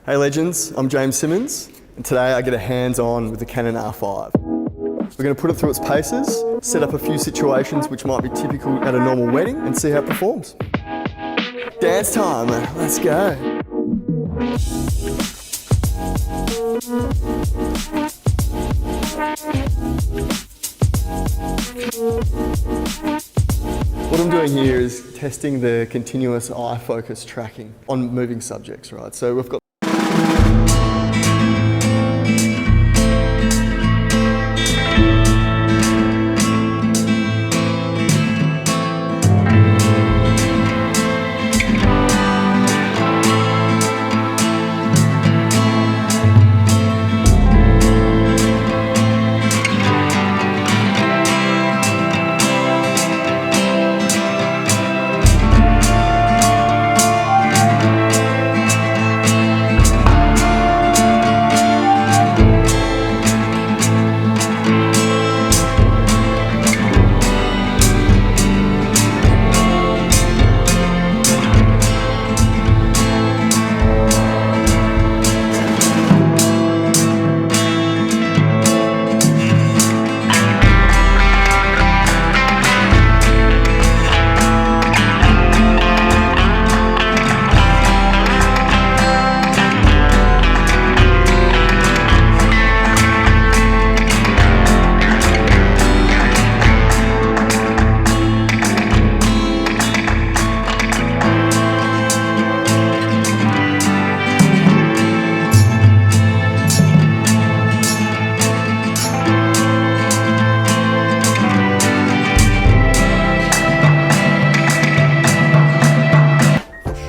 Hey legends, I'm James Simmons, and today I get a hands-on with the Canon R5. We're going to put it through its paces, set up a few situations which might be typical at a normal wedding, and see how it performs. Dance time, let's go. What I'm doing here is testing the continuous eye focus tracking on moving subjects, right? So we've got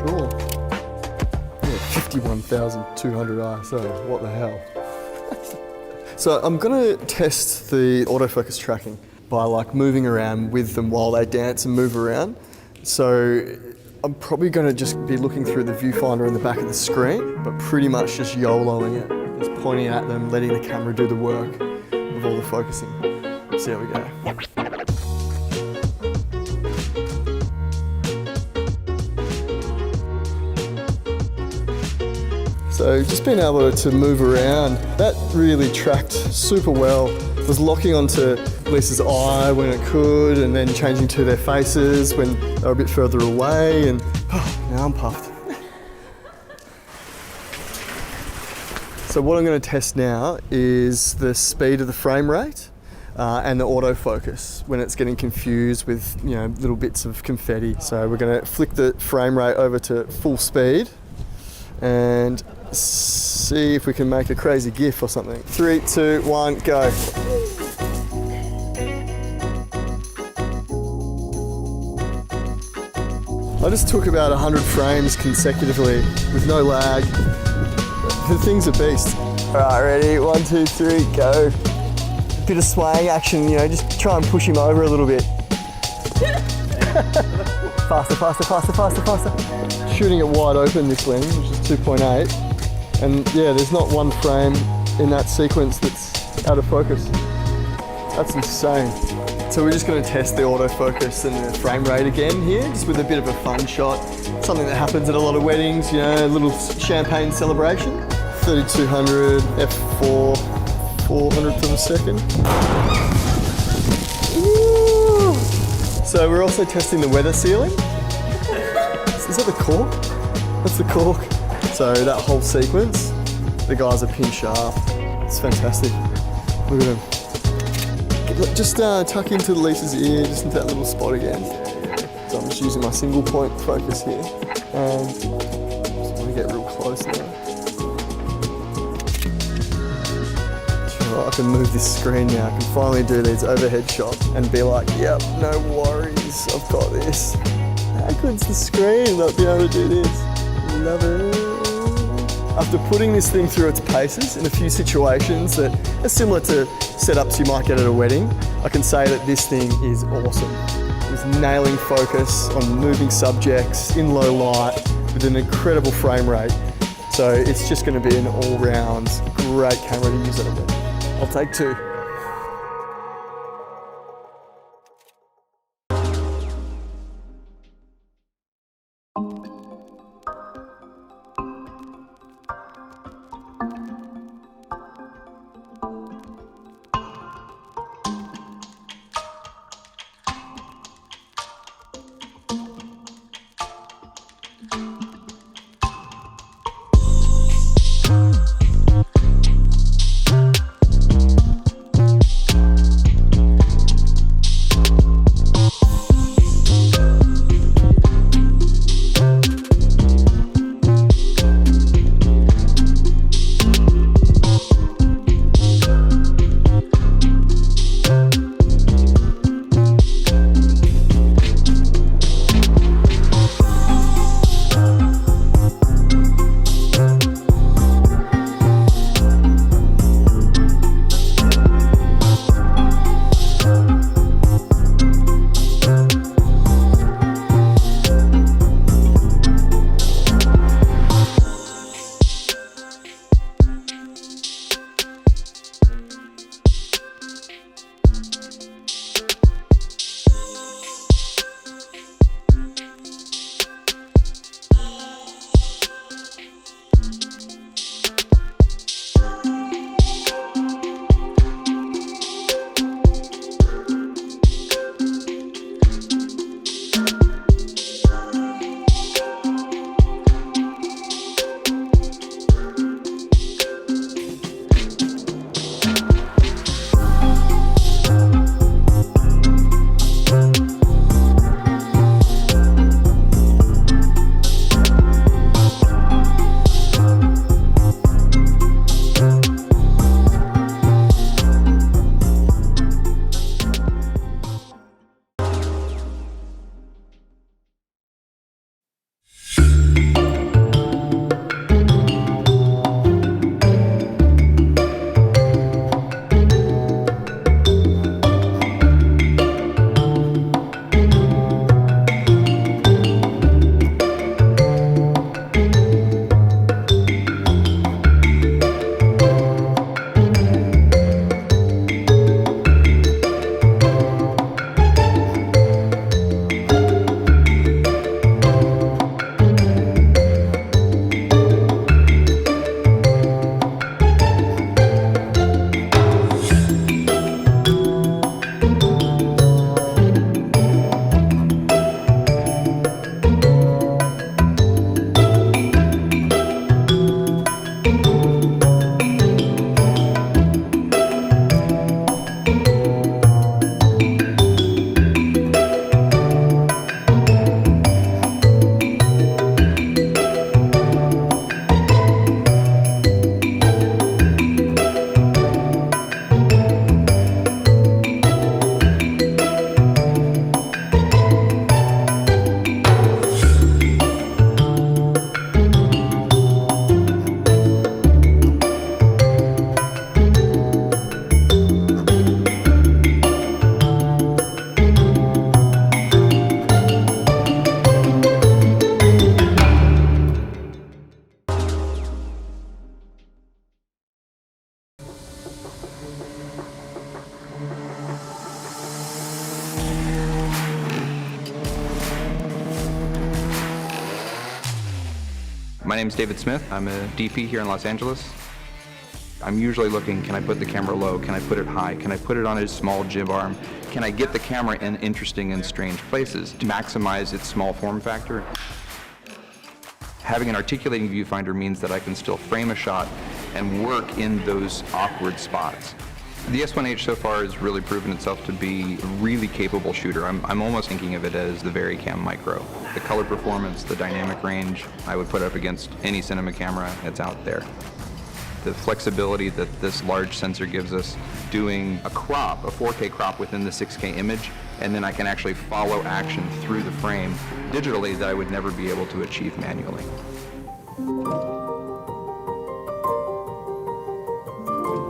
sure. Yeah, 51,200 ISO, what the hell? So I'm gonna test the autofocus tracking by like moving around with them while they dance and move around. So I'm probably gonna just be looking through the viewfinder in the back of the screen, but pretty much just YOLOing it. Just pointing at them, letting the camera do the work of all the focusing. See how we go. So just being able to move around, that really tracked super well. It was locking onto Lisa's eye when it could, and then changing to their faces when they were a bit further away, and now I'm puffed. So what I'm going to test now is the speed of the frame rate and the autofocus when it's getting confused with, you know, little bits of confetti. So we're going to flick the frame rate over to full speed and see if we can make a crazy GIF or something. 3, 2, 1, go. I just took about 100 frames consecutively with no lag. The thing's a beast. All right, ready? 1, 2, 3, go. Bit of swaying action, you know, just try and push him over a little bit. Faster, faster, faster, faster, faster. Shooting it wide open this lens, which is 2.8. And yeah, there's not one frame in that sequence that's out of focus. That's insane. So we're just going to test the autofocus and the frame rate again here, just with a bit of a fun shot. Something that happens at a lot of weddings, you know, a little champagne celebration. 3200 f4, 400th of a second. Ooh. So we're also testing the weather sealing. Is that the cork? That's the cork. So that whole sequence, the guys are pin sharp. It's fantastic. Look at him. Just tuck into Lisa's ear, just into that little spot again. So I'm just using my single point focus here. And just want to get real close now. I can move this screen now. I can finally do these overhead shots and be like, yep, no worries, I've got this. How good's the screen not being able to do this? Love it. After putting this thing through its paces in a few situations that are similar to setups you might get at a wedding, I can say that this thing is awesome. It was nailing focus on moving subjects in low light with an incredible frame rate. So it's just going to be an all-round great camera to use at a wedding. I'll take 2. My name is David Smith. I'm a DP here in Los Angeles. I'm usually looking, can I put the camera low? Can I put it high? Can I put it on a small jib arm? Can I get the camera in interesting and strange places to maximize its small form factor? Having an articulating viewfinder means that I can still frame a shot and work in those awkward spots. The S1H so far has really proven itself to be a really capable shooter. I'm almost thinking of it as the VariCam Micro. The color performance, the dynamic range, I would put up against any cinema camera that's out there. The flexibility that this large sensor gives us, doing a crop, a 4K crop within the 6K image, and then I can actually follow action through the frame digitally that I would never be able to achieve manually.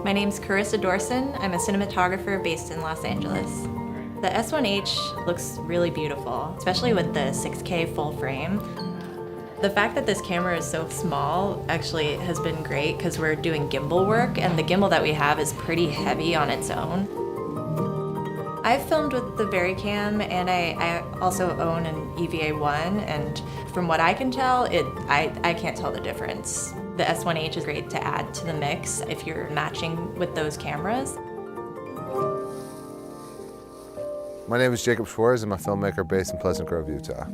My name's Carissa Dorson. I'm a cinematographer based in Los Angeles. The S1H looks really beautiful, especially with the 6K full frame. The fact that this camera is so small actually has been great because we're doing gimbal work, and the gimbal that we have is pretty heavy on its own. I've filmed with the VariCam, and I also own an EVA-1, and from what I can tell, I can't tell the difference. The S1H is great to add to the mix if you're matching with those cameras. My name is Jacob Schwartz. I'm a filmmaker based in Pleasant Grove, Utah.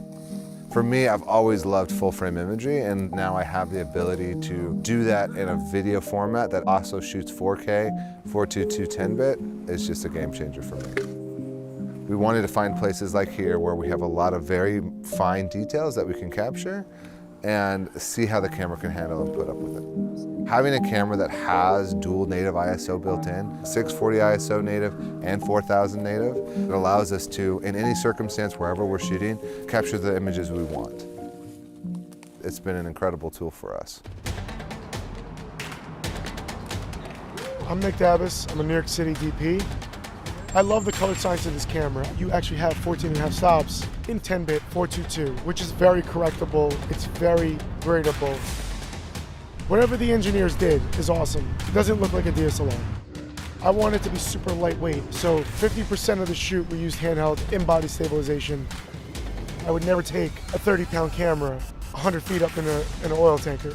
For me, I've always loved full-frame imagery, and now I have the ability to do that in a video format that also shoots 4K, 422 10-bit. It's just a game changer for me. We wanted to find places like here where we have a lot of very fine details that we can capture and see how the camera can handle and put up with it. Having a camera that has dual native ISO built in, 640 ISO native and 4000 native, it allows us to, in any circumstance, wherever we're shooting, capture the images we want. It's been an incredible tool for us. I'm Nick Davis. I'm a New York City DP. I love the color science of this camera. You actually have 14.5 stops in 10-bit 422, which is very correctable. It's very gradable. Whatever the engineers did is awesome. It doesn't look like a DSLR. I want it to be super lightweight, so 50% of the shoot we used handheld in-body stabilization. I would never take a 30-pound camera 100 feet up in an oil tanker.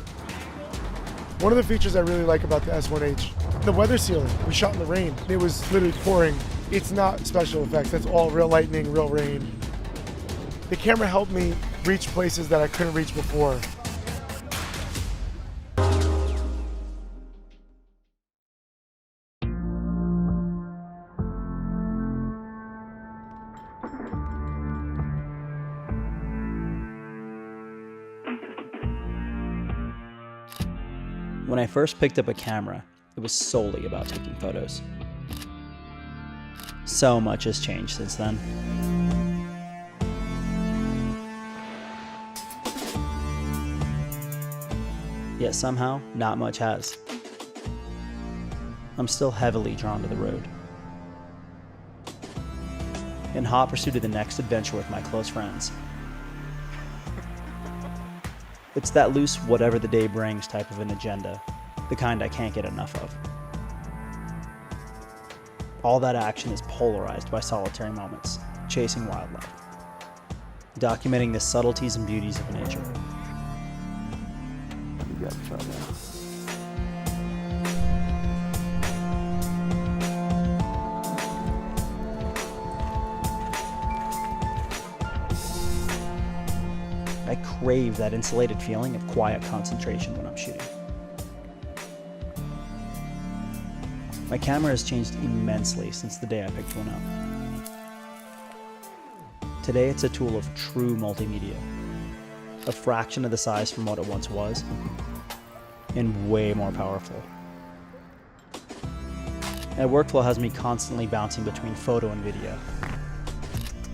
One of the features I really like about the S1H, the weather sealing. We shot in the rain. It was literally pouring. It's not special effects. That's all real lightning, real rain. The camera helped me reach places that I couldn't reach before. When I first picked up a camera, it was solely about taking photos. So much has changed since then. Yet somehow, not much has. I'm still heavily drawn to the road. In hot pursuit of the next adventure with my close friends. It's that loose whatever the day brings type of an agenda, the kind I can't get enough of. All that action is polarized by solitary moments, chasing wildlife, documenting the subtleties and beauties of nature. You got the shot now. I crave that insulated feeling of quiet concentration when I'm shooting. My camera has changed immensely since the day I picked one up. Today it's a tool of true multimedia, a fraction of the size from what it once was, and way more powerful. My workflow has me constantly bouncing between photo and video,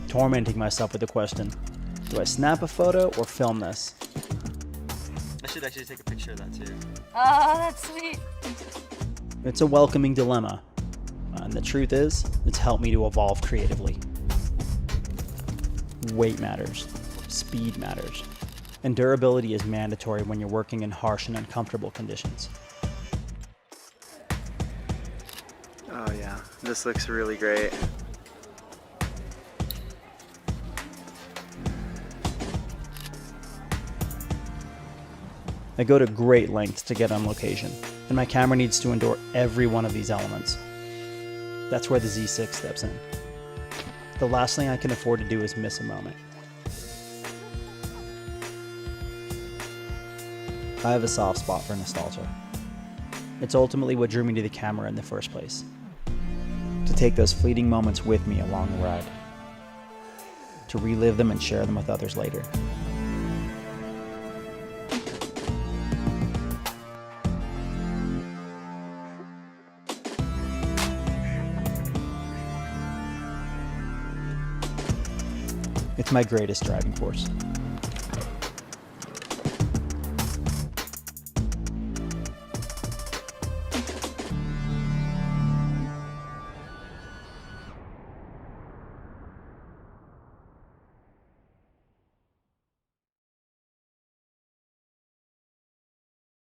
tormenting myself with the question, do I snap a photo or film this? I should actually take a picture of that too. Oh, that's sweet. It's a welcoming dilemma, and the truth is, it's helped me to evolve creatively. Weight matters, speed matters, and durability is mandatory when you're working in harsh and uncomfortable conditions. Oh yeah, this looks really great. I go to great lengths to get on location, and my camera needs to endure every one of these elements. That's where the Z6 steps in. The last thing I can afford to do is miss a moment. I have a soft spot for nostalgia. It's ultimately what drew me to the camera in the first place. To take those fleeting moments with me along the ride. To relive them and share them with others later. It's my greatest driving force.